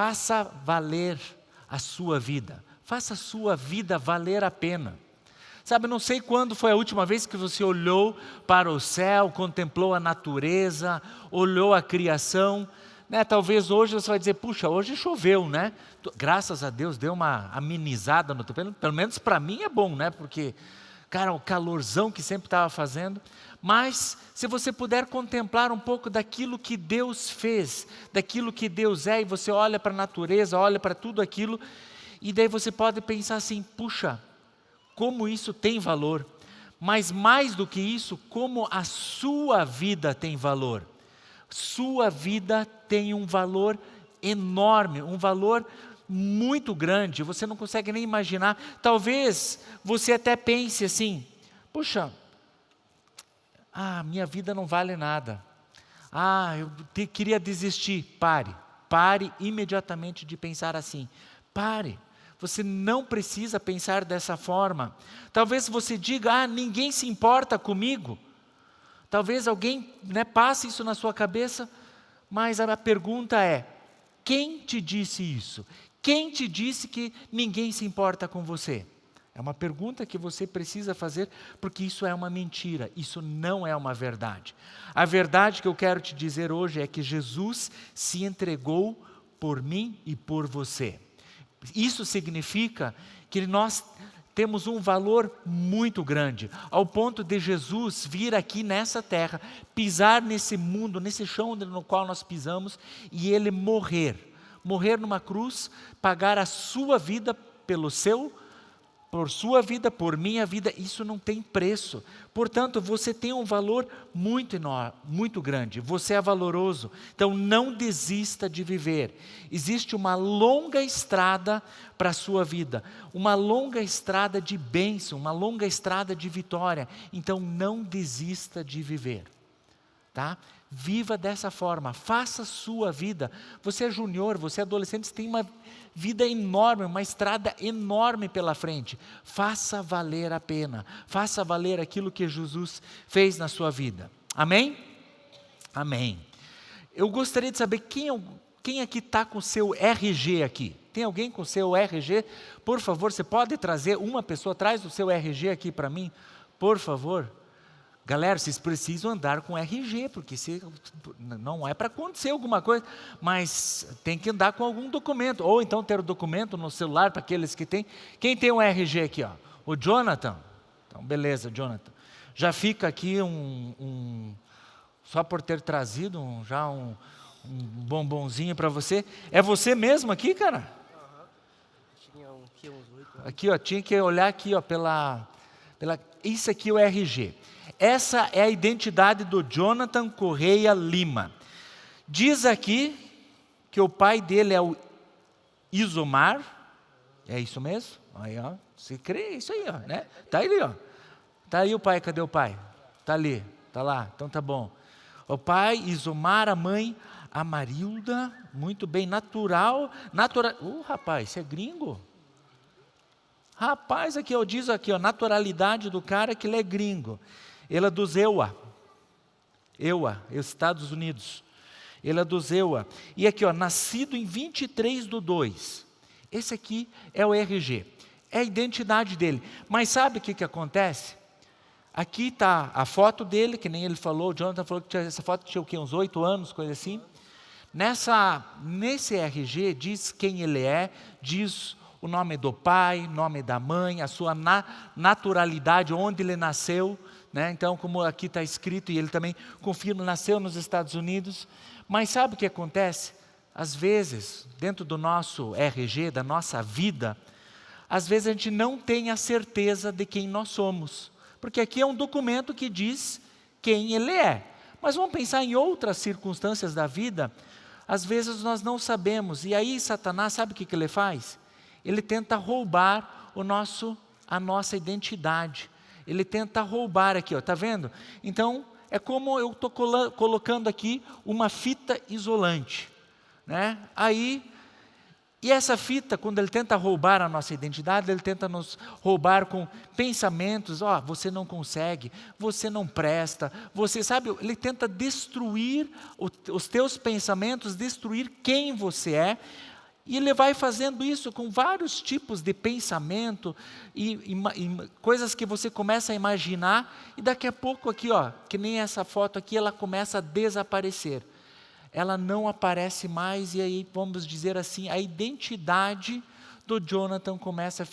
faça valer a sua vida. Faça a sua vida valer a pena. Sabe, eu não sei quando foi a última vez que você olhou para o céu, contemplou a natureza, olhou a criação, né? Talvez hoje você vai dizer, puxa, hoje choveu, né? Graças a Deus deu uma amenizada no tempo, pelo menos para mim é bom, né? Porque, cara, o calorzão que sempre estava fazendo. Mas, se você puder contemplar um pouco daquilo que Deus fez, daquilo que Deus é, e você olha para a natureza, olha para tudo aquilo, e daí você pode pensar assim, puxa, como isso tem valor, mas mais do que isso, como a sua vida tem valor. Sua vida tem um valor enorme, um valor muito grande, você não consegue nem imaginar. Talvez você até pense assim, puxa, minha vida não vale nada. Eu queria desistir. Pare imediatamente de pensar assim. Pare. Você não precisa pensar dessa forma. Talvez você diga, ninguém se importa comigo. Talvez alguém, passe isso na sua cabeça, mas a pergunta é, quem te disse isso? Quem te disse que ninguém se importa com você? É uma pergunta que você precisa fazer, porque isso é uma mentira, isso não é uma verdade. A verdade que eu quero te dizer hoje é que Jesus se entregou por mim e por você. Isso significa que nós temos um valor muito grande, ao ponto de Jesus vir aqui nessa terra, pisar nesse mundo, nesse chão no qual nós pisamos, e Ele morrer numa cruz, pagar a sua vida por sua vida, por minha vida. Isso não tem preço. Portanto, você tem um valor muito enorme, muito grande. Você é valoroso. Então, não desista de viver. Existe uma longa estrada para a sua vida. Uma longa estrada de bênção, uma longa estrada de vitória. Então, não desista de viver. Tá? Viva dessa forma, faça a sua vida. Você é júnior, você é adolescente, você tem uma vida enorme, uma estrada enorme pela frente. Faça valer a pena, faça valer aquilo que Jesus fez na sua vida. Amém? Amém. Eu gostaria de saber quem aqui está com o seu RG aqui. Tem alguém com o seu RG? Por favor, você pode trazer uma pessoa, traz o seu RG aqui para mim, por favor. Galera, vocês precisam andar com RG, porque não é para acontecer alguma coisa, mas tem que andar com algum documento, ou então ter o documento no celular para aqueles que têm. Quem tem um RG aqui? O Jonathan? Então, beleza, Jonathan. Já fica aqui só por ter trazido um bombonzinho para você. É você mesmo aqui, cara? Tinha uns 8 anos. Aqui, tinha que olhar aqui, isso aqui é o RG. Essa é a identidade do Jonathan Correia Lima. Diz aqui que o pai dele é o Isomar. É isso mesmo? Aí, você crê? Isso aí, né? Tá ali, Tá aí o pai, cadê o pai? Tá ali, tá lá, então tá bom. O pai, Isomar, a mãe, Amarilda, muito bem, natural. Rapaz, você é gringo? Rapaz, aqui, diz aqui, naturalidade do cara que ele é gringo. Ele é dos EUA, Estados Unidos. Ele é dos EUA. E aqui, nascido em 23/2. Esse aqui é o RG. É a identidade dele. Mas sabe o que acontece? Aqui está a foto dele, que nem ele falou, o Jonathan falou que essa foto tinha o quê? Uns 8 anos, coisa assim. Nesse RG diz quem ele é, diz o nome do pai, nome da mãe, a sua naturalidade, onde ele nasceu. Então, como aqui está escrito, e ele também confirma, nasceu nos Estados Unidos. Mas sabe o que acontece? Às vezes, dentro do nosso RG, da nossa vida, às vezes a gente não tem a certeza de quem nós somos. Porque aqui é um documento que diz quem ele é. Mas vamos pensar em outras circunstâncias da vida, às vezes nós não sabemos. E aí Satanás, sabe o que ele faz? Ele tenta roubar a nossa identidade. Ele tenta roubar aqui, está vendo? Então, é como eu estou colocando aqui uma fita isolante. E essa fita, quando ele tenta roubar a nossa identidade, ele tenta nos roubar com pensamentos, você não consegue, você não presta, ele tenta destruir os teus pensamentos, destruir quem você é. E ele vai fazendo isso com vários tipos de pensamento e coisas que você começa a imaginar, e daqui a pouco aqui, ó, que nem essa foto aqui, ela começa a desaparecer. Ela não aparece mais, e aí, vamos dizer assim, a identidade do Jonathan começa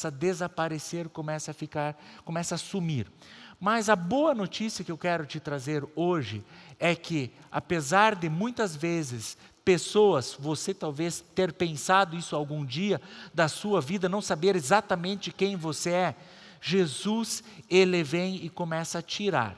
a desaparecer, começa a sumir. Mas a boa notícia que eu quero te trazer hoje é que, apesar de muitas vezes pessoas, você talvez ter pensado isso algum dia da sua vida, não saber exatamente quem você é, Jesus, ele vem e começa a tirar.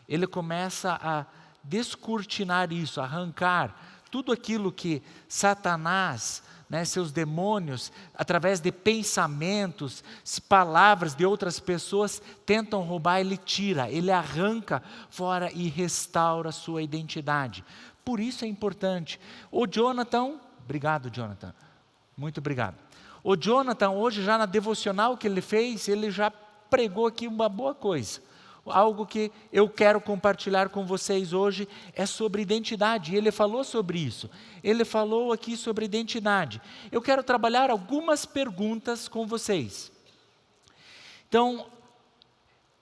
Ele começa a descortinar isso, arrancar tudo aquilo que Satanás, seus demônios, através de pensamentos, palavras de outras pessoas, tentam roubar, ele tira, ele arranca fora e restaura a sua identidade. Por isso é importante. O Jonathan, obrigado Jonathan, muito obrigado. O Jonathan hoje já na devocional que ele fez, ele já pregou aqui uma boa coisa. Algo que eu quero compartilhar com vocês hoje é sobre identidade. Ele falou sobre isso. Ele falou aqui sobre identidade. Eu quero trabalhar algumas perguntas com vocês. Então,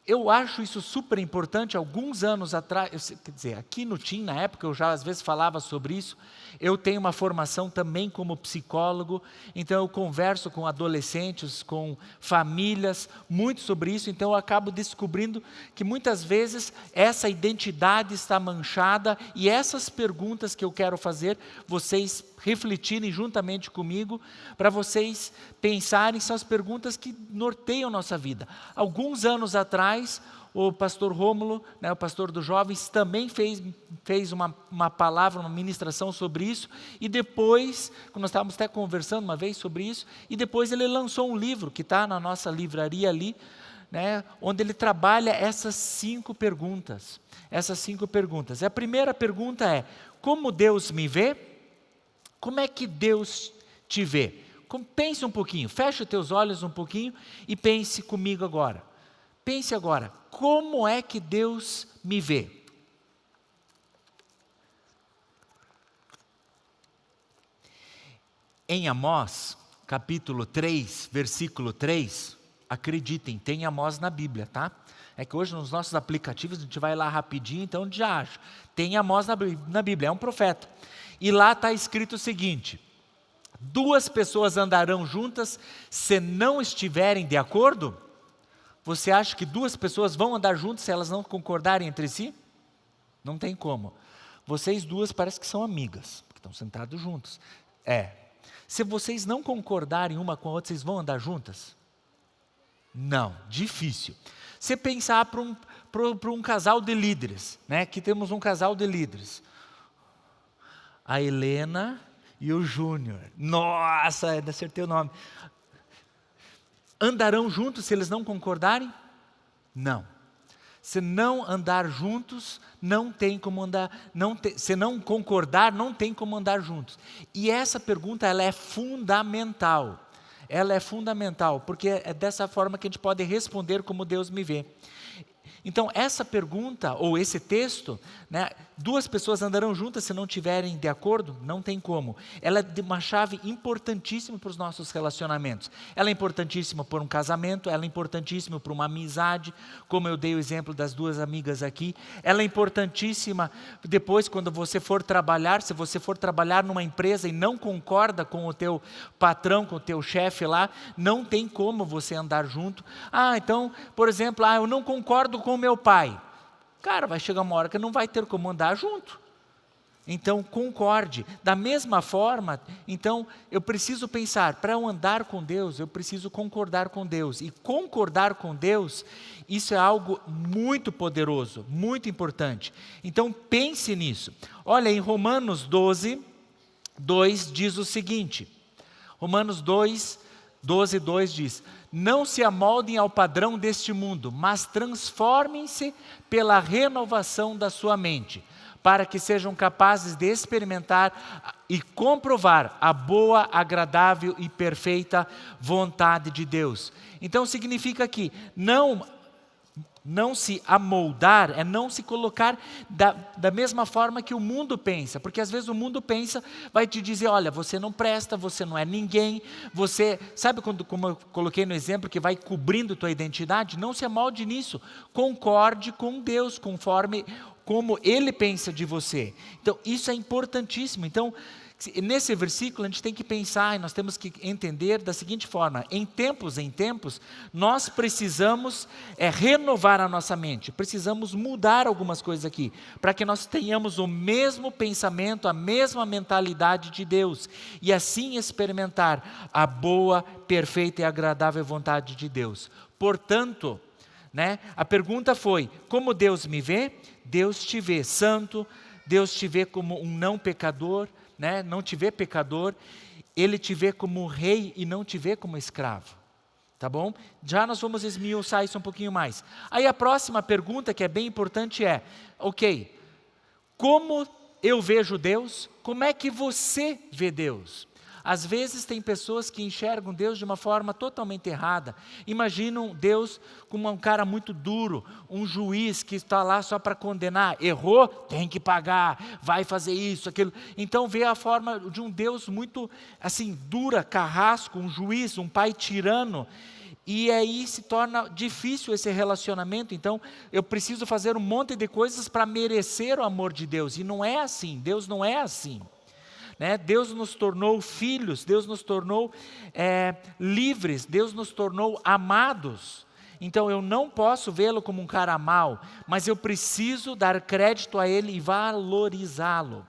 eu acho isso super importante. Alguns anos atrás, quer dizer, aqui no TIM, na época, eu já às vezes falava sobre isso. Eu tenho uma formação também como psicólogo, então eu converso com adolescentes, com famílias, muito sobre isso. Então eu acabo descobrindo que muitas vezes essa identidade está manchada, e essas perguntas que eu quero fazer, vocês refletirem juntamente comigo, para vocês pensarem, são as perguntas que norteiam nossa vida. Alguns anos atrás, o pastor Rômulo, o pastor dos jovens, também fez uma palavra, uma ministração sobre isso, e depois, quando nós estávamos até conversando uma vez sobre isso, e depois ele lançou um livro, que está na nossa livraria ali, onde ele trabalha essas 5 perguntas. Essas 5 perguntas. A primeira pergunta é: como Deus me vê? Como é que Deus te vê? Pense um pouquinho, feche os teus olhos um pouquinho e pense comigo agora. Pense agora, como é que Deus me vê? Em Amós, capítulo 3, versículo 3, acreditem, tem Amós na Bíblia, tá? É que hoje nos nossos aplicativos a gente vai lá rapidinho, então a gente já acha. Tem Amós na Bíblia, é um profeta. E lá está escrito o seguinte: 2 pessoas andarão juntas se não estiverem de acordo? Você acha que 2 pessoas vão andar juntas se elas não concordarem entre si? Não tem como. Vocês 2 parece que são amigas, porque estão sentados juntos. Se vocês não concordarem uma com a outra, vocês vão andar juntas? Não, difícil. Você pensar para um casal de líderes, que temos um casal de líderes. A Helena e o Júnior. Nossa, acertei o nome. Andarão juntos se eles não concordarem? Não. Se não andar juntos, não tem como andar. Se não concordar, não tem como andar juntos. E essa pergunta, ela é fundamental. Ela é fundamental, porque é dessa forma que a gente pode responder como Deus me vê. Então, essa pergunta, ou esse texto, 2 pessoas andarão juntas se não estiverem de acordo? Não tem como. Ela é uma chave importantíssima para os nossos relacionamentos. Ela é importantíssima para um casamento, ela é importantíssima para uma amizade, como eu dei o exemplo das 2 amigas aqui. Ela é importantíssima depois quando você for trabalhar, se você for trabalhar numa empresa e não concorda com o teu patrão, com o teu chefe lá, não tem como você andar junto. Então, por exemplo, eu não concordo com meu pai. Cara, vai chegar uma hora que não vai ter como andar junto. Então, concorde. Da mesma forma, então, eu preciso pensar, para eu andar com Deus, eu preciso concordar com Deus. E concordar com Deus, isso é algo muito poderoso, muito importante. Então, pense nisso. Olha, em Romanos 12, 2 diz o seguinte. Romanos 12, 2 diz: não se amoldem ao padrão deste mundo, mas transformem-se pela renovação da sua mente, para que sejam capazes de experimentar e comprovar a boa, agradável e perfeita vontade de Deus. Então significa que não Não se amoldar é não se colocar da mesma forma que o mundo pensa. Porque às vezes o mundo pensa, vai te dizer, olha, você não presta, você não é ninguém. Você, sabe como eu coloquei no exemplo, que vai cobrindo tua identidade? Não se amolde nisso. Concorde com Deus, conforme como Ele pensa de você. Então isso é importantíssimo. Então nesse versículo a gente tem que pensar e nós temos que entender da seguinte forma: em tempos, nós precisamos renovar a nossa mente, precisamos mudar algumas coisas aqui, para que nós tenhamos o mesmo pensamento, a mesma mentalidade de Deus, e assim experimentar a boa, perfeita e agradável vontade de Deus. Portanto, a pergunta foi: como Deus me vê? Deus te vê santo, Deus te vê como um não pecador, não te vê pecador, Ele te vê como rei e não te vê como escravo, tá bom? Já nós vamos esmiuçar isso um pouquinho mais. Aí a próxima pergunta, que é bem importante, é: ok, como eu vejo Deus? Como é que você vê Deus? Às vezes tem pessoas que enxergam Deus de uma forma totalmente errada. Imaginam Deus como um cara muito duro, um juiz que está lá só para condenar. Errou? Tem que pagar, vai fazer isso, aquilo. Então vê a forma de um Deus muito assim, dura, carrasco, um juiz, um pai tirano. E aí se torna difícil esse relacionamento. Então eu preciso fazer um monte de coisas para merecer o amor de Deus. E não é assim, Deus não é assim. Deus nos tornou filhos, Deus nos tornou livres, Deus nos tornou amados. Então eu não posso vê-lo como um cara mau, mas eu preciso dar crédito a Ele e valorizá-lo.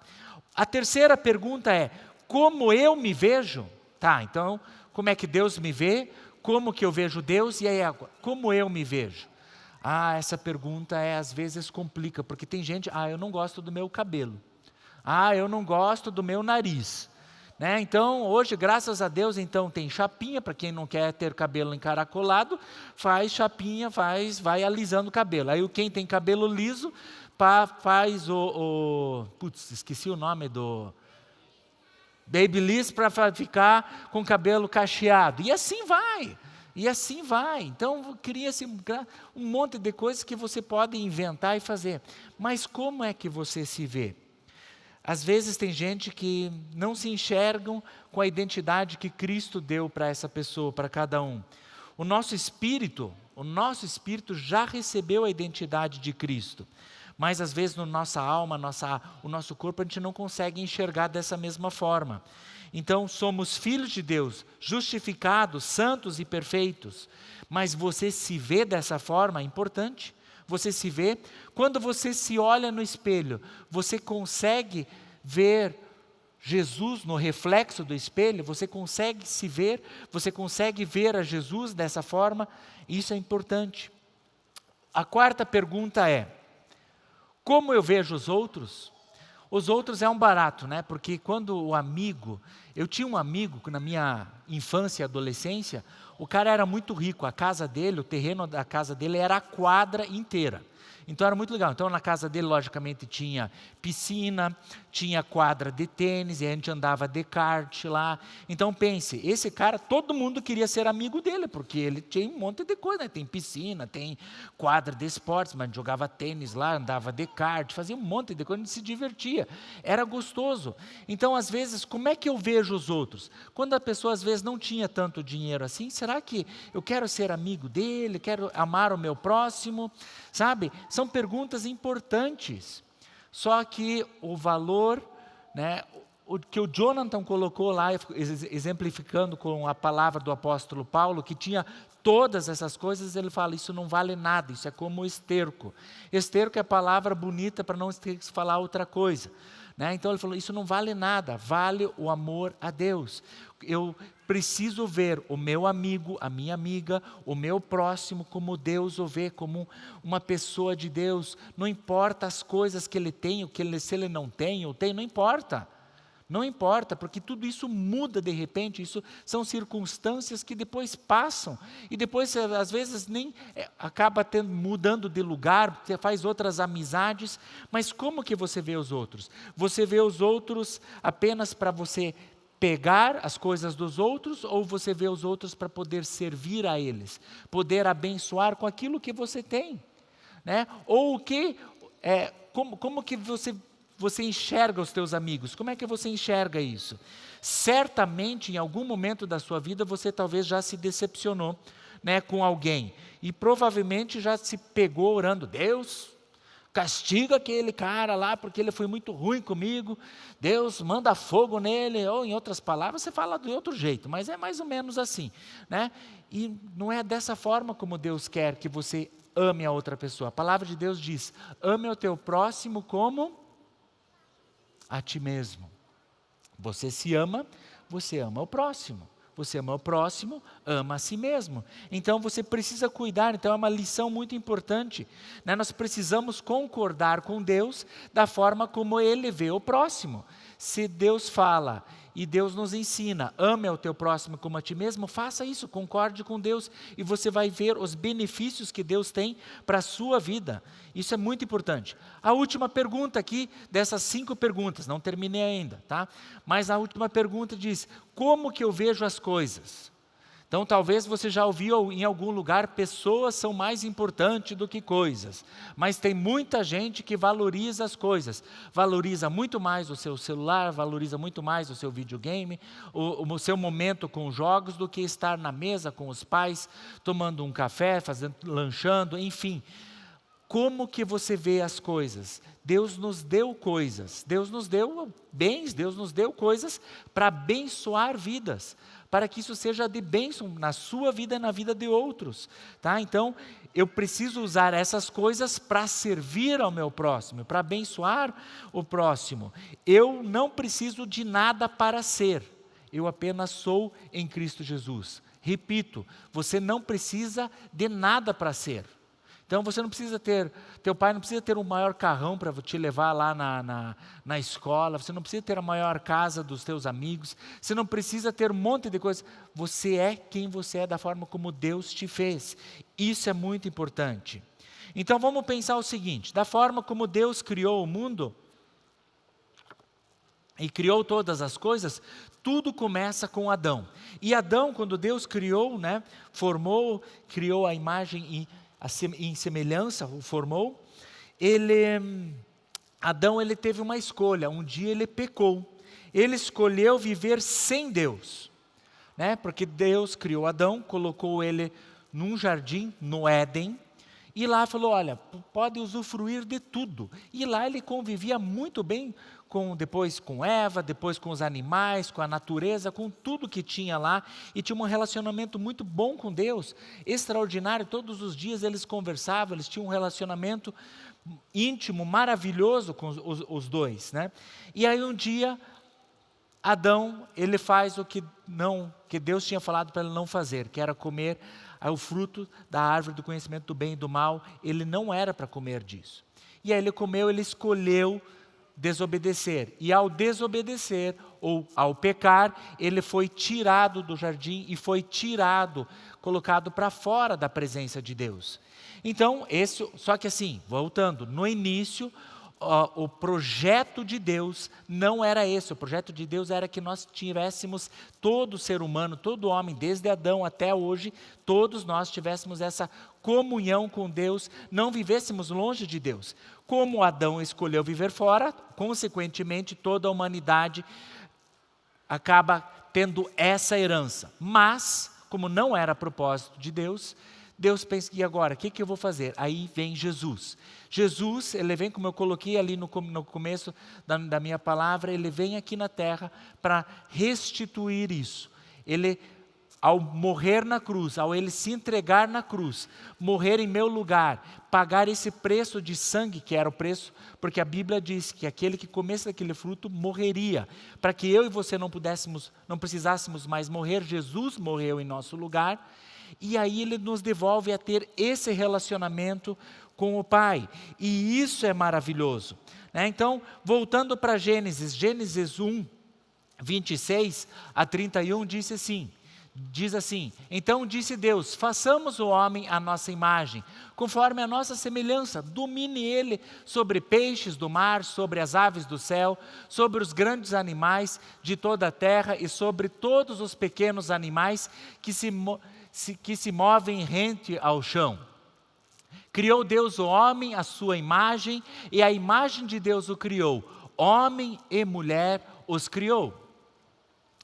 A terceira pergunta é: como eu me vejo? Tá, então como é que Deus me vê? Como que eu vejo Deus? E aí, como eu me vejo? Essa pergunta às vezes complica, porque tem gente, eu não gosto do meu cabelo. Eu não gosto do meu nariz. Então, hoje, graças a Deus, então, tem chapinha, para quem não quer ter cabelo encaracolado, faz chapinha, vai alisando o cabelo. Aí quem tem cabelo liso, faz esqueci o nome do Babyliss, para ficar com o cabelo cacheado. E assim vai. Então, cria-se um monte de coisas que você pode inventar e fazer. Mas como é que você se vê? Às vezes tem gente que não se enxergam com a identidade que Cristo deu para essa pessoa, para cada um. O nosso espírito já recebeu a identidade de Cristo. Mas às vezes na nossa alma, o nosso corpo, a gente não consegue enxergar dessa mesma forma. Então somos filhos de Deus, justificados, santos e perfeitos. Mas você se vê dessa forma? É importante. Você se vê? Quando você se olha no espelho, você consegue ver Jesus no reflexo do espelho? Você consegue se ver? Você consegue ver a Jesus dessa forma? Isso é importante. A quarta pergunta é: como eu vejo os outros? Os outros é um barato, porque quando eu tinha um amigo que na minha infância e adolescência, o cara era muito rico, a casa dele, o terreno da casa dele era a quadra inteira. Então era muito legal. Então na casa dele, logicamente, tinha piscina, tinha quadra de tênis, e a gente andava de kart lá. Então pense, esse cara, todo mundo queria ser amigo dele, porque ele tinha um monte de coisa, tem piscina, tem quadra de esportes, mas a gente jogava tênis lá, andava de kart, fazia um monte de coisa, a gente se divertia, era gostoso. Então às vezes, como é que eu vejo os outros? Quando a pessoa às vezes não tinha tanto dinheiro assim, será que eu quero ser amigo dele, quero amar o meu próximo? Sabe? São perguntas importantes. Só que o valor, o que o Jonathan colocou lá, exemplificando com a palavra do apóstolo Paulo, que tinha todas essas coisas, ele fala: isso não vale nada, isso é como esterco. Esterco é palavra bonita para não ter que falar outra coisa. Então ele falou: isso não vale nada, vale o amor a Deus. Eu preciso ver o meu amigo, a minha amiga, o meu próximo como Deus o vê, como uma pessoa de Deus. Não importa as coisas que ele tem, se ele não tem ou tem, não importa. Não importa, porque tudo isso muda de repente, isso são circunstâncias que depois passam, e depois às vezes nem acaba mudando de lugar, você faz outras amizades, mas como que você vê os outros? Você vê os outros apenas para você pegar as coisas dos outros, ou você vê os outros para poder servir a eles, poder abençoar com aquilo que você tem? né? Ou o que, como que você enxerga os teus amigos? Como é que você enxerga isso? Certamente, em algum momento da sua vida, você talvez já se decepcionou, né, com alguém. E provavelmente já se pegou orando, Deus, castiga aquele cara lá, porque ele foi muito ruim comigo. Deus, manda fogo nele. Ou, em outras palavras, você fala de outro jeito, mas é mais ou menos assim, né? E não é dessa forma como Deus quer que você ame a outra pessoa. A palavra de Deus diz, ame o teu próximo como a ti mesmo. Você se ama, você ama o próximo. Você ama o próximo, ama a si mesmo. Então você precisa cuidar, então é uma lição muito importante, né? Nós precisamos concordar com Deus da forma como Ele vê o próximo. Se Deus fala e Deus nos ensina, ame ao teu próximo como a ti mesmo, faça isso, concorde com Deus e você vai ver os benefícios que Deus tem para a sua vida. Isso é muito importante. A última pergunta aqui, dessas 5 perguntas, não terminei ainda, tá? Mas a última pergunta diz, como que eu vejo as coisas? Então talvez você já ouviu em algum lugar, pessoas são mais importantes do que coisas. Mas tem muita gente que valoriza as coisas. Valoriza muito mais o seu celular, valoriza muito mais o seu videogame, o seu momento com jogos, do que estar na mesa com os pais, tomando um café, lanchando, enfim. Como que você vê as coisas? Deus nos deu coisas, Deus nos deu bens, Deus nos deu coisas para abençoar vidas, para que isso seja de bênção na sua vida e na vida de outros, tá? Então, eu preciso usar essas coisas para servir ao meu próximo, para abençoar o próximo. Eu não preciso de nada para ser, eu apenas sou em Cristo Jesus. Repito, você não precisa de nada para ser. Então você não precisa ter, teu pai não precisa ter um maior carrão para te levar lá na escola, você não precisa ter a maior casa dos teus amigos, você não precisa ter um monte de coisas. Você é quem você é da forma como Deus te fez. Isso é muito importante. Então vamos pensar o seguinte, da forma como Deus criou o mundo e criou todas as coisas, tudo começa com Adão. E Adão, quando Deus criou, né, criou a imagem em semelhança, o formou, Adão ele teve uma escolha, um dia ele pecou, ele escolheu viver sem Deus, né? Porque Deus criou Adão, colocou ele num jardim, no Éden, e lá falou, olha, pode usufruir de tudo, e lá ele convivia muito bem, depois com Eva, depois com os animais, com a natureza, com tudo que tinha lá, e tinha um relacionamento muito bom com Deus, extraordinário, todos os dias eles conversavam, eles tinham um relacionamento íntimo, maravilhoso com os dois, né? E aí um dia, Adão, ele faz o que Deus tinha falado para ele não fazer, que era comer o fruto da árvore do conhecimento do bem e do mal. Ele não era para comer disso, e aí ele comeu, ele escolheu desobedecer, e ao desobedecer, ou ao pecar, ele foi tirado do jardim, e foi colocado para fora da presença de Deus. Então, só que assim, voltando, no início, o projeto de Deus não era esse, o projeto de Deus era que nós tivéssemos, todo ser humano, todo homem, desde Adão até hoje, todos nós tivéssemos essa comunhão com Deus, não vivêssemos longe de Deus. Como Adão escolheu viver fora, consequentemente toda a humanidade acaba tendo essa herança. Mas, como não era propósito de Deus, Deus pensa, e agora, o que eu vou fazer? Aí vem Jesus. Jesus, ele vem, como eu coloquei ali no começo da minha palavra, ele vem aqui na terra para restituir isso. Ele, ao morrer na cruz, ao ele se entregar na cruz, morrer em meu lugar, pagar esse preço de sangue, que era o preço, porque a Bíblia diz que aquele que comesse daquele fruto morreria, para que eu e você não precisássemos mais morrer. Jesus morreu em nosso lugar, e aí ele nos devolve a ter esse relacionamento com o Pai, e isso é maravilhoso, né? Então, voltando para Gênesis 1, 26 a 31, diz assim, então disse Deus, façamos o homem à nossa imagem, conforme a nossa semelhança, domine ele sobre peixes do mar, sobre as aves do céu, sobre os grandes animais de toda a terra e sobre todos os pequenos animais que se movem rente ao chão. Criou Deus o homem, à sua imagem, e a imagem de Deus o criou. Homem e mulher os criou.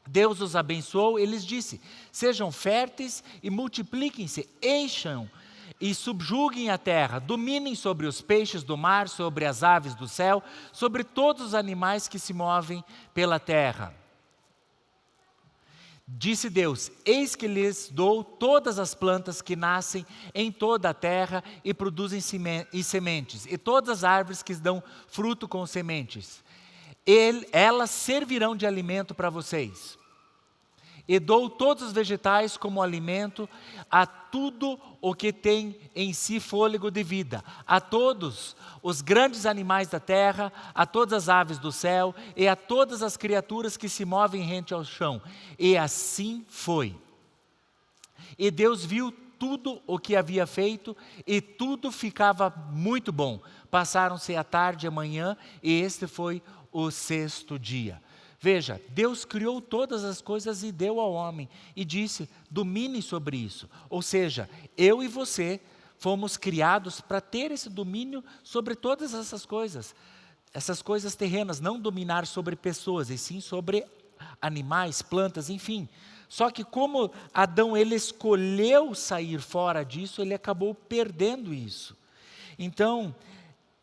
Deus os abençoou, ele lhes disse: sejam férteis e multipliquem-se, encham e subjuguem a terra, dominem sobre os peixes do mar, sobre as aves do céu, sobre todos os animais que se movem pela terra. Disse Deus: eis que lhes dou todas as plantas que nascem em toda a terra e produzem sementes, e todas as árvores que dão fruto com sementes. Elas servirão de alimento para vocês. E dou todos os vegetais como alimento a tudo o que tem em si fôlego de vida, a todos os grandes animais da terra, a todas as aves do céu e a todas as criaturas que se movem rente ao chão. E assim foi. E Deus viu tudo o que havia feito, e tudo ficava muito bom. Passaram-se a tarde e a manhã, e este foi o sexto dia. Veja, Deus criou todas as coisas e deu ao homem, e disse: domine sobre isso. Ou seja, eu e você fomos criados para ter esse domínio sobre todas essas coisas terrenas, não dominar sobre pessoas, e sim sobre animais, plantas, enfim. Só que como Adão, ele escolheu sair fora disso, ele acabou perdendo isso. Então,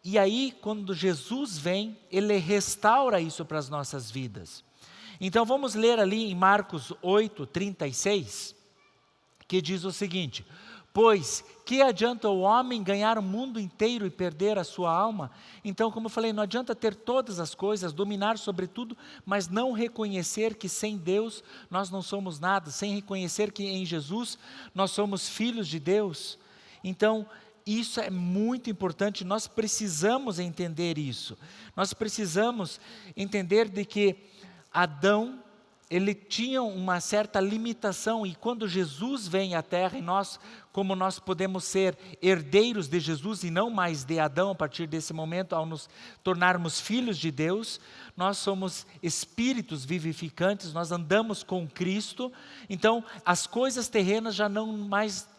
e aí, quando Jesus vem, ele restaura isso para as nossas vidas. Então, vamos ler ali em Marcos 8, 36, que diz o seguinte: pois, que adianta o homem ganhar o mundo inteiro e perder a sua alma? Então, como eu falei, não adianta ter todas as coisas, dominar sobre tudo, mas não reconhecer que sem Deus nós não somos nada, sem reconhecer que em Jesus nós somos filhos de Deus. Então, isso é muito importante, nós precisamos entender isso. Nós precisamos entender de que Adão, ele tinha uma certa limitação, e quando Jesus vem à terra, e nós, como nós podemos ser herdeiros de Jesus e não mais de Adão, a partir desse momento, ao nos tornarmos filhos de Deus, nós somos espíritos vivificantes, nós andamos com Cristo. Então as coisas terrenas já não mais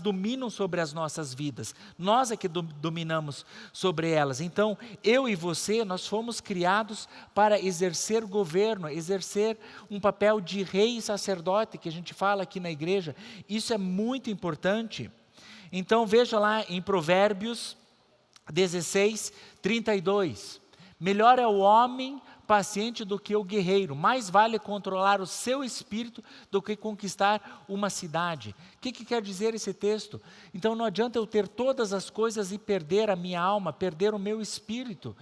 dominam sobre as nossas vidas, nós é que dominamos sobre elas. Então, eu e você, nós fomos criados para exercer governo, exercer um papel de rei e sacerdote, que a gente fala aqui na igreja. Isso é muito importante. Então, veja lá em Provérbios 16, 32, melhor é o homem paciente do que o guerreiro, mais vale controlar o seu espírito do que conquistar uma cidade. O que quer dizer esse texto? Então não adianta eu ter todas as coisas e perder a minha alma, perder o meu espírito,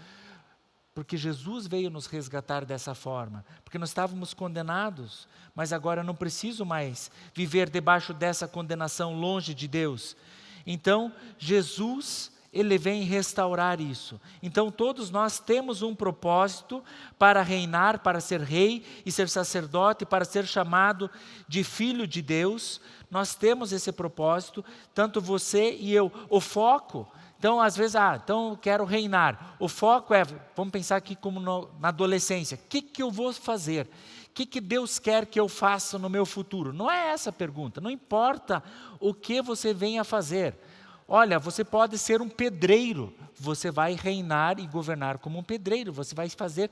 porque Jesus veio nos resgatar dessa forma, porque nós estávamos condenados, mas agora eu não preciso mais viver debaixo dessa condenação, longe de Deus. Então Jesus, ele vem restaurar isso. Então todos nós temos um propósito para reinar, para ser rei e ser sacerdote, para ser chamado de filho de Deus. Nós temos esse propósito, tanto você e eu. O foco, então às vezes, então eu quero reinar. O foco é, vamos pensar aqui como na adolescência, o que eu vou fazer? O que Deus quer que eu faça no meu futuro? Não é essa a pergunta, não importa o que você venha fazer. Olha, você pode ser um pedreiro, você vai reinar e governar como um pedreiro, você vai fazer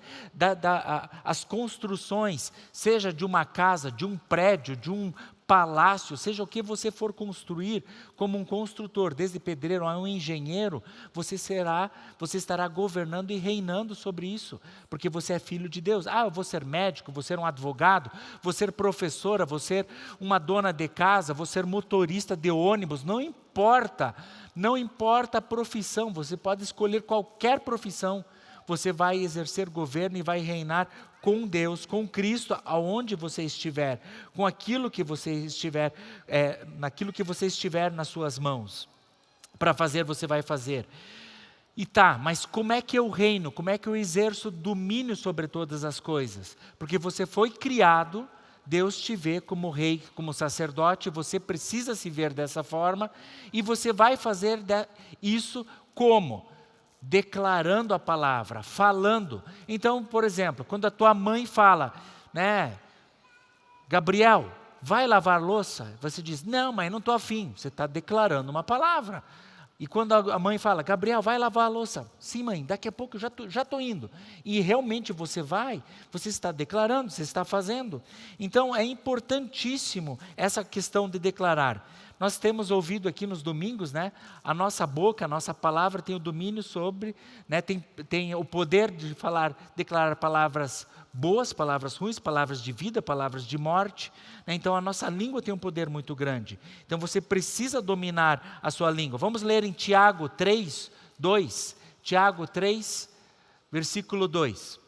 as construções, seja de uma casa, de um prédio, de um palácio, seja o que você for construir como um construtor, desde pedreiro a um engenheiro, você estará governando e reinando sobre isso, porque você é filho de Deus. Eu vou ser médico, vou ser um advogado, vou ser professora, vou ser uma dona de casa, vou ser motorista de ônibus, não importa a profissão, você pode escolher qualquer profissão, você vai exercer governo e vai reinar com Deus, com Cristo, aonde você estiver, com aquilo que você estiver, naquilo que você estiver nas suas mãos. Para fazer, você vai fazer. Mas como é que eu reino? Como é que eu exerço domínio sobre todas as coisas? Porque você foi criado, Deus te vê como rei, como sacerdote, você precisa se ver dessa forma, e você vai fazer isso como? Declarando a palavra, falando. Então, por exemplo, quando a tua mãe fala, Gabriel, vai lavar louça? Você diz, não, mãe, não estou afim. Você está declarando uma palavra. E quando a mãe fala, Gabriel, vai lavar a louça. Sim, mãe, daqui a pouco eu já estou indo. E realmente você vai, você está declarando, você está fazendo. Então é importantíssimo essa questão de declarar. Nós temos ouvido aqui nos domingos, né? A nossa boca, a nossa palavra tem o domínio sobre, né, tem o poder de declarar palavras boas, palavras ruins, palavras de vida, palavras de morte. Né? Então a nossa língua tem um poder muito grande. Então você precisa dominar a sua língua. Vamos ler em Tiago 3, 2. Tiago 3, versículo 2.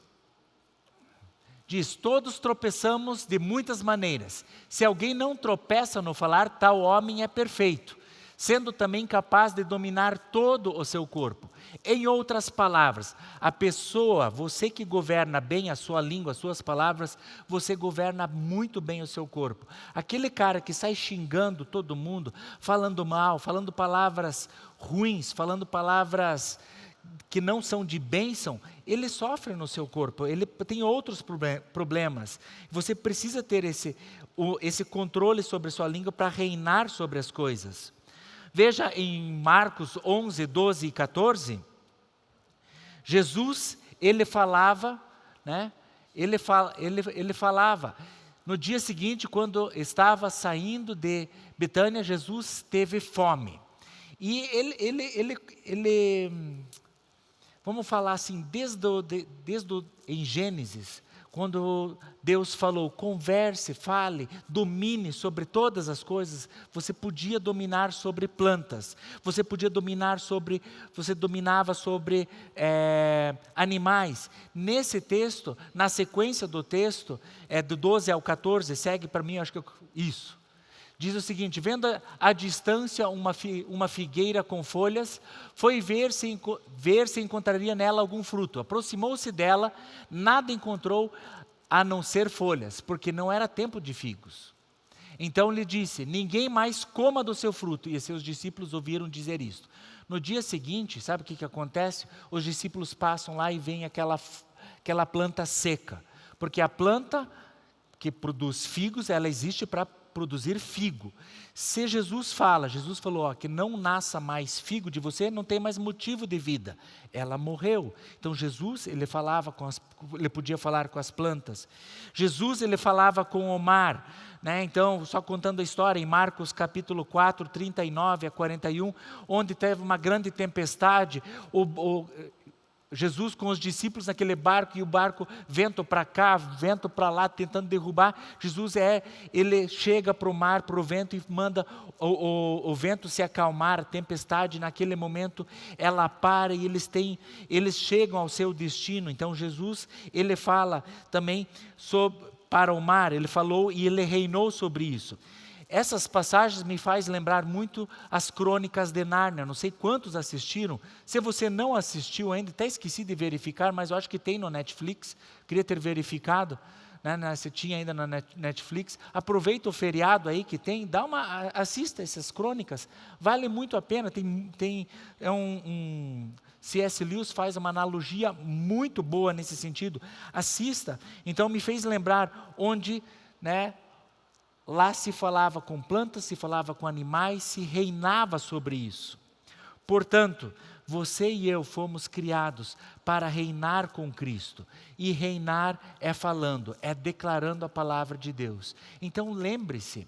Diz, todos tropeçamos de muitas maneiras. Se alguém não tropeça no falar, tal homem é perfeito, sendo também capaz de dominar todo o seu corpo. Em outras palavras, a pessoa, você que governa bem a sua língua, as suas palavras, você governa muito bem o seu corpo. Aquele cara que sai xingando todo mundo, falando mal, falando palavras ruins, falando palavras que não são de bênção, ele sofre no seu corpo, ele tem outros problemas. Você precisa ter esse controle sobre a sua língua para reinar sobre as coisas. Veja em Marcos 11, 12 e 14, Jesus, ele falava, né? Ele falava. No dia seguinte, quando estava saindo de Betânia, Jesus teve fome. E vamos falar assim, em Gênesis, quando Deus falou, converse, fale, domine sobre todas as coisas, você podia dominar sobre plantas, você dominava sobre animais. Nesse texto, na sequência do texto, do 12 ao 14, segue para mim, acho que isso. Diz o seguinte, vendo à distância uma figueira com folhas, foi ver se encontraria nela algum fruto. Aproximou-se dela, nada encontrou a não ser folhas, porque não era tempo de figos. Então lhe disse, ninguém mais coma do seu fruto. E seus discípulos ouviram dizer isto. No dia seguinte, sabe o que acontece? Os discípulos passam lá e veem aquela planta seca. Porque a planta que produz figos, ela existe para produzir figo. Se Jesus falou, que não nasça mais figo de você, não tem mais motivo de vida. Ela morreu. Então Jesus, ele podia falar com as plantas. Jesus, ele falava com o mar. Né? Então, só contando a história, em Marcos capítulo 4, 39 a 41, onde teve uma grande tempestade, Jesus com os discípulos naquele barco, e o barco, vento para cá, vento para lá, tentando derrubar. Jesus ele chega para o mar, para o vento, e manda o vento se acalmar, a tempestade, naquele momento, ela para e eles chegam ao seu destino. Então Jesus, ele fala também para o mar, ele falou e ele reinou sobre isso. Essas passagens me faz lembrar muito as Crônicas de Nárnia. Não sei quantos assistiram. Se você não assistiu ainda, até esqueci de verificar, mas eu acho que tem no Netflix. Queria ter verificado, né, se tinha ainda na Netflix. Aproveita o feriado aí que tem, assista essas crônicas. Vale muito a pena. C.S. Lewis faz uma analogia muito boa nesse sentido. Assista. Então me fez lembrar onde, né, lá se falava com plantas, se falava com animais, se reinava sobre isso. Portanto, você e eu fomos criados para reinar com Cristo. E reinar é falando, é declarando a palavra de Deus. Então lembre-se,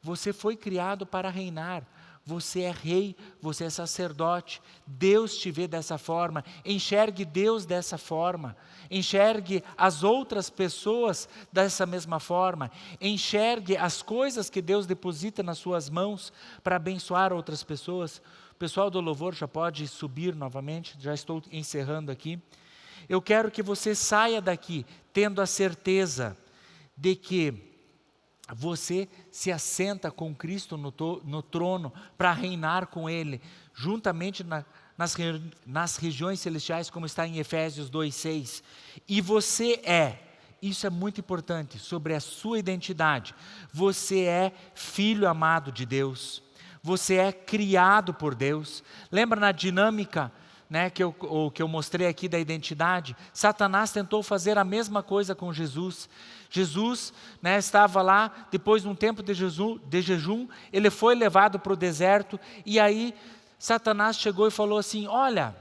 você foi criado para reinar. Você é rei, você é sacerdote, Deus te vê dessa forma, enxergue Deus dessa forma, enxergue as outras pessoas dessa mesma forma, enxergue as coisas que Deus deposita nas suas mãos para abençoar outras pessoas. O pessoal do louvor já pode subir novamente, já estou encerrando aqui. Eu quero que você saia daqui tendo a certeza de que você se assenta com Cristo no trono para reinar com Ele, juntamente nas regiões celestiais, como está em Efésios 2:6. E você isso é muito importante, sobre a sua identidade. Você é filho amado de Deus, você é criado por Deus. Lembra na dinâmica, né, que eu mostrei aqui da identidade? Satanás tentou fazer a mesma coisa com Jesus. Jesus, né, estava lá, depois de um tempo de jejum, ele foi levado para o deserto, e aí Satanás chegou e falou assim: olha,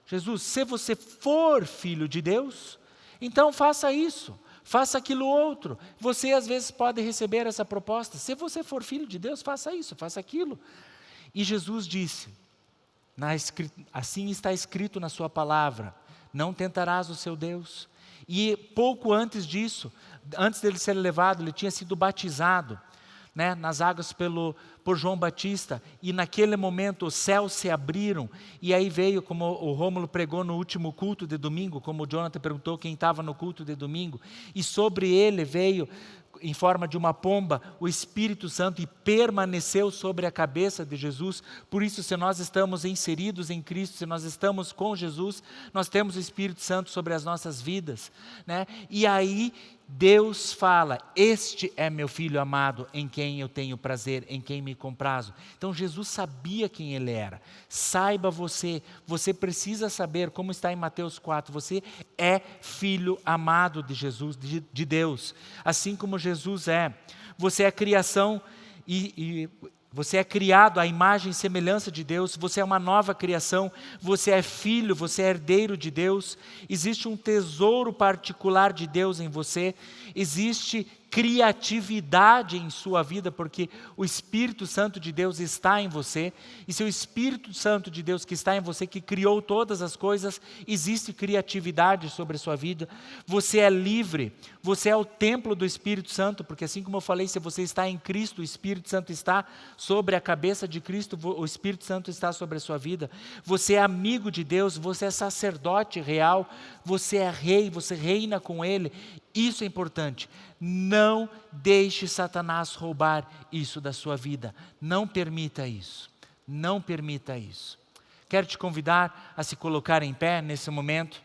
Jesus, se você for filho de Deus, então faça isso, faça aquilo outro. Você às vezes pode receber essa proposta: se você for filho de Deus, faça isso, faça aquilo. E Jesus disse, assim está escrito na sua palavra, não tentarás o seu Deus. E pouco antes disso, antes dele ser levado, ele tinha sido batizado, né, nas águas por João Batista, e naquele momento os céus se abriram, e aí veio, como o Rômulo pregou no último culto de domingo, como o Jonathan perguntou quem estava no culto de domingo, e sobre ele veio, em forma de uma pomba, o Espírito Santo, e permaneceu sobre a cabeça de Jesus. Por isso, se nós estamos inseridos em Cristo, se nós estamos com Jesus, nós temos o Espírito Santo sobre as nossas vidas, né? E aí Deus fala: este é meu filho amado, em quem eu tenho prazer, em quem me comprazo. Então Jesus sabia quem ele era. Saiba você precisa saber, como está em Mateus 4, você é filho amado de Jesus, de Deus, assim como Jesus é. Você é criação e você é criado à imagem e semelhança de Deus, você é uma nova criação, você é filho, você é herdeiro de Deus, existe um tesouro particular de Deus em você, existe criatividade em sua vida, porque o Espírito Santo de Deus está em você, e se o Espírito Santo de Deus que está em você, que criou todas as coisas, existe criatividade sobre a sua vida. Você é livre, você é o templo do Espírito Santo, porque assim como eu falei, se você está em Cristo, o Espírito Santo está sobre a cabeça de Cristo, o Espírito Santo está sobre a sua vida. Você é amigo de Deus, você é sacerdote real, você é rei, você reina com Ele. Isso é importante. Não deixe Satanás roubar isso da sua vida. Não permita isso. Não permita isso. Quero te convidar a se colocar em pé nesse momento.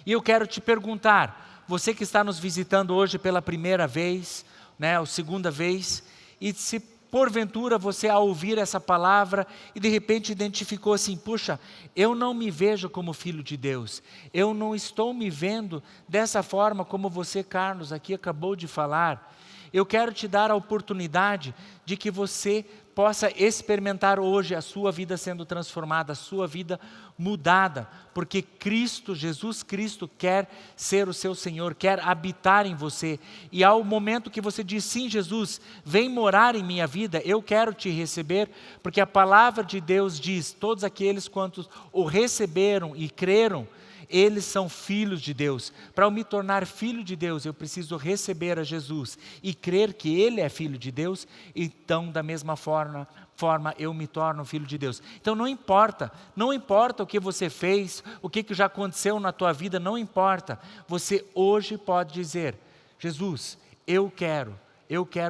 E eu quero te perguntar, você que está nos visitando hoje pela primeira vez, né, ou segunda vez, e se porventura você ao ouvir essa palavra e de repente identificou assim: puxa, eu não me vejo como filho de Deus, eu não estou me vendo dessa forma como você, Carlos, aqui acabou de falar. Eu quero te dar a oportunidade de que você possa experimentar hoje a sua vida sendo transformada, a sua vida mudada, porque Cristo, Jesus Cristo, quer ser o seu Senhor, quer habitar em você, e ao momento que você diz: sim, Jesus, vem morar em minha vida, eu quero te receber, porque a palavra de Deus diz: todos aqueles quantos o receberam e creram, eles são filhos de Deus. Para eu me tornar filho de Deus, eu preciso receber a Jesus e crer que Ele é filho de Deus, então da mesma forma eu me torno filho de Deus. Então não importa o que você fez, o que já aconteceu na tua vida, não importa. Você hoje pode dizer: Jesus, eu quero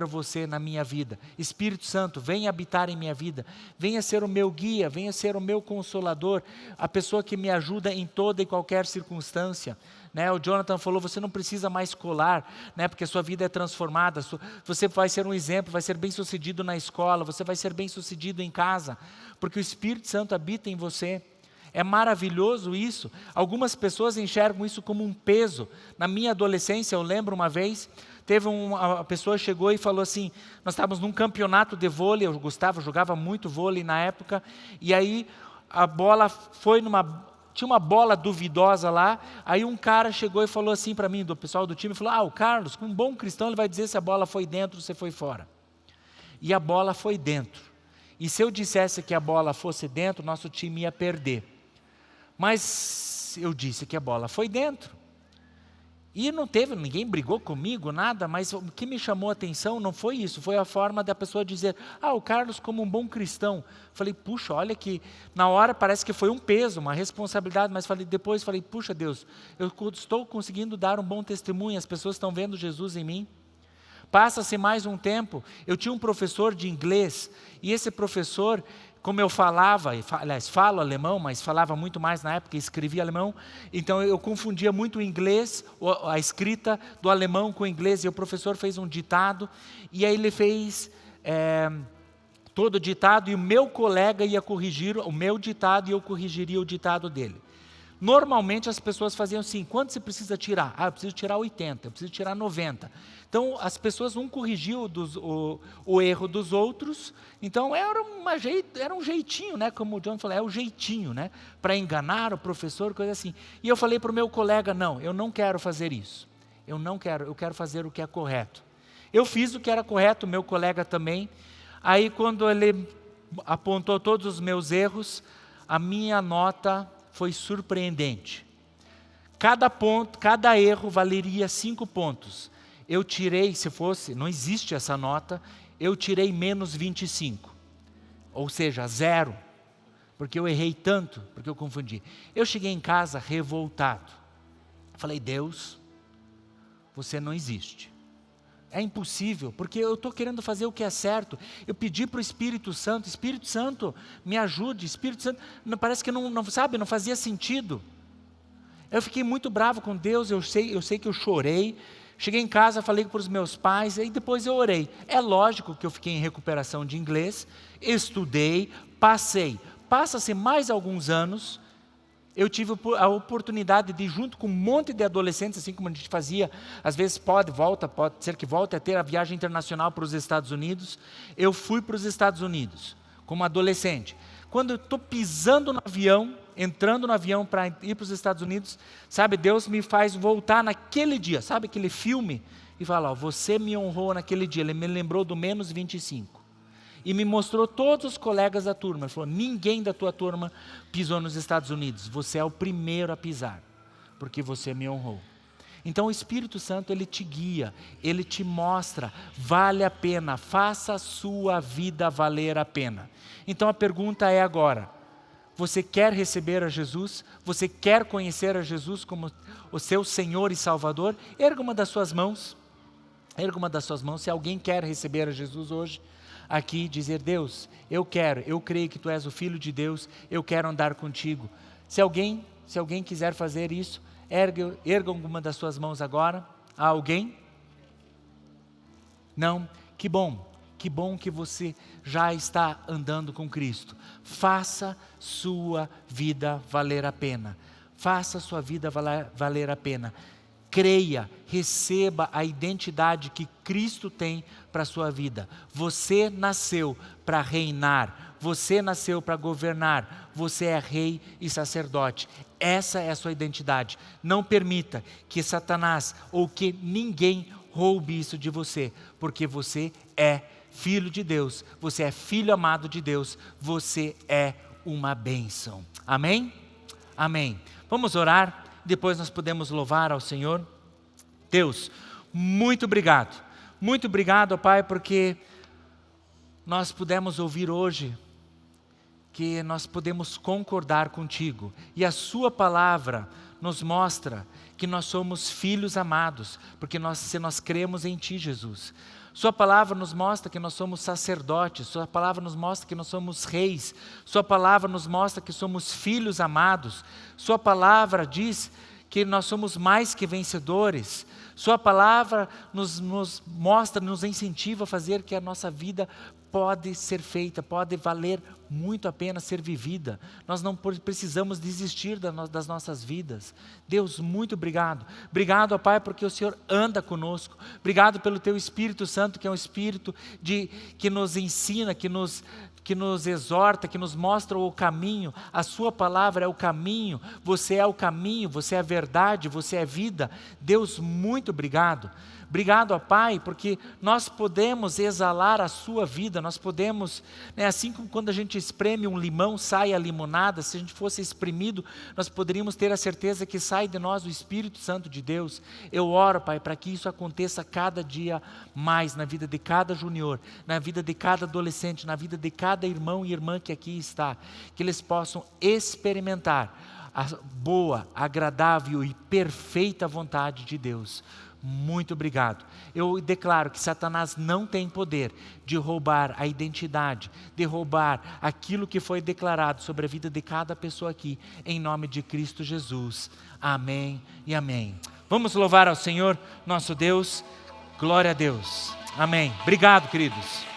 você na minha vida. Espírito Santo, venha habitar em minha vida, venha ser o meu guia, venha ser o meu consolador, a pessoa que me ajuda em toda e qualquer circunstância. Né? O Jonathan falou: você não precisa mais colar, né? Porque a sua vida é transformada, você vai ser um exemplo, vai ser bem sucedido na escola, você vai ser bem sucedido em casa, porque o Espírito Santo habita em você. É maravilhoso isso. Algumas pessoas enxergam isso como um peso. Na minha adolescência, eu lembro uma vez, uma pessoa chegou e falou assim, nós estávamos num campeonato de vôlei, o Gustavo jogava muito vôlei na época, e aí a bola foi tinha uma bola duvidosa lá, aí um cara chegou e falou assim para mim, do pessoal do time, falou: o Carlos, como um bom cristão, ele vai dizer se a bola foi dentro ou se foi fora. E a bola foi dentro. E se eu dissesse que a bola fosse dentro, nosso time ia perder. Mas eu disse que a bola foi dentro. E ninguém brigou comigo, nada, mas o que me chamou a atenção não foi isso, foi a forma da pessoa dizer: o Carlos como um bom cristão. Falei: puxa, olha que na hora parece que foi um peso, uma responsabilidade, mas depois falei: puxa Deus, eu estou conseguindo dar um bom testemunho, as pessoas estão vendo Jesus em mim. Passa-se mais um tempo, eu tinha um professor de inglês, e esse professor, como eu falava, aliás, falo alemão, mas falava muito mais na época, escrevia alemão, então eu confundia muito o inglês, a escrita do alemão com o inglês, e o professor fez um ditado, e aí ele fez todo o ditado, e o meu colega ia corrigir o meu ditado, e eu corrigiria o ditado dele. Normalmente as pessoas faziam assim: quanto você precisa tirar? Eu preciso tirar 80, eu preciso tirar 90. Então as pessoas um corrigiam o erro dos outros. Então era um jeitinho, né? Como o John falou, é o jeitinho, né? Para enganar o professor, coisa assim. E eu falei para o meu colega: não, eu não quero fazer isso. Eu quero fazer o que é correto. Eu fiz o que era correto, o meu colega também. Aí quando ele apontou todos os meus erros, a minha nota foi surpreendente. Cada erro valeria 5 pontos. Eu tirei, não existe essa nota, eu tirei menos 25. Ou seja, 0. Porque eu errei tanto, porque eu confundi. Eu cheguei em casa revoltado. Falei: Deus, você não existe. É impossível, porque eu estou querendo fazer o que é certo. Eu pedi para o Espírito Santo, me ajude. Espírito Santo, parece que não fazia sentido. Eu fiquei muito bravo com Deus, eu sei que eu chorei. Cheguei em casa, falei para os meus pais, e depois eu orei. É lógico que eu fiquei em recuperação de inglês, estudei, passei. Passa-se mais alguns anos, eu tive a oportunidade de, junto com um monte de adolescentes, assim como a gente fazia, às vezes pode ser que volte a ter a viagem internacional para os Estados Unidos. Eu fui para os Estados Unidos, como adolescente. Quando eu estou pisando no avião, entrando no avião para ir para os Estados Unidos, sabe, Deus me faz voltar naquele dia, sabe aquele filme? E fala: você me honrou naquele dia. Ele me lembrou do menos 25. E me mostrou todos os colegas da turma. Ele falou: ninguém da tua turma pisou nos Estados Unidos. Você é o primeiro a pisar, porque você me honrou. Então o Espírito Santo, ele te guia, ele te mostra, vale a pena, faça a sua vida valer a pena. Então a pergunta é agora: você quer receber a Jesus? Você quer conhecer a Jesus como o seu Senhor e Salvador? Erga uma das suas mãos. Erga uma das suas mãos. Se alguém quer receber a Jesus hoje, aqui, dizer: Deus, eu creio que Tu és o Filho de Deus, eu quero andar contigo. Se alguém quiser fazer isso, erga alguma das suas mãos agora. Há alguém? Não? Que bom que você já está andando com Cristo. Faça sua vida valer a pena. Faça sua vida valer a pena. Creia, receba a identidade que Cristo tem para a sua vida. Você nasceu para reinar, você nasceu para governar, você é rei e sacerdote. Essa é a sua identidade. Não permita que Satanás ou que ninguém roube isso de você, porque você é filho de Deus, você é filho amado de Deus, você é uma bênção. Amém? Amém. Vamos orar. Depois nós podemos louvar ao Senhor. Deus, muito obrigado. Muito obrigado, ó Pai, porque nós pudemos ouvir hoje que nós podemos concordar contigo. E a sua palavra nos mostra que nós somos filhos amados, porque se nós cremos em Ti, Jesus. Sua palavra nos mostra que nós somos sacerdotes, Sua palavra nos mostra que nós somos reis, Sua palavra nos mostra que somos filhos amados, Sua palavra diz que nós somos mais que vencedores, Sua palavra nos mostra, nos incentiva a fazer que a nossa vida pode ser feita, pode valer muito a pena ser vivida. Nós não precisamos desistir das nossas vidas. Deus, muito obrigado. Obrigado, ó Pai, porque o Senhor anda conosco. Obrigado pelo Teu Espírito Santo, que é um Espírito que nos ensina, que nos exorta, que nos mostra o caminho. A Sua palavra é o caminho. Você é o caminho, você é a verdade, você é vida. Deus, muito obrigado. Obrigado, ó Pai, porque nós podemos exalar a Sua vida, nós podemos, assim como quando a gente espreme um limão, sai a limonada, se a gente fosse espremido, nós poderíamos ter a certeza que sai de nós o Espírito Santo de Deus. Eu oro, Pai, para que isso aconteça cada dia mais na vida de cada junior, na vida de cada adolescente, na vida de cada irmão e irmã que aqui está, que eles possam experimentar a boa, agradável e perfeita vontade de Deus. Muito obrigado. Eu declaro que Satanás não tem poder de roubar a identidade, de roubar aquilo que foi declarado sobre a vida de cada pessoa aqui, em nome de Cristo Jesus. Amém e amém. Vamos louvar ao Senhor, nosso Deus. Glória a Deus. Amém. Obrigado, queridos.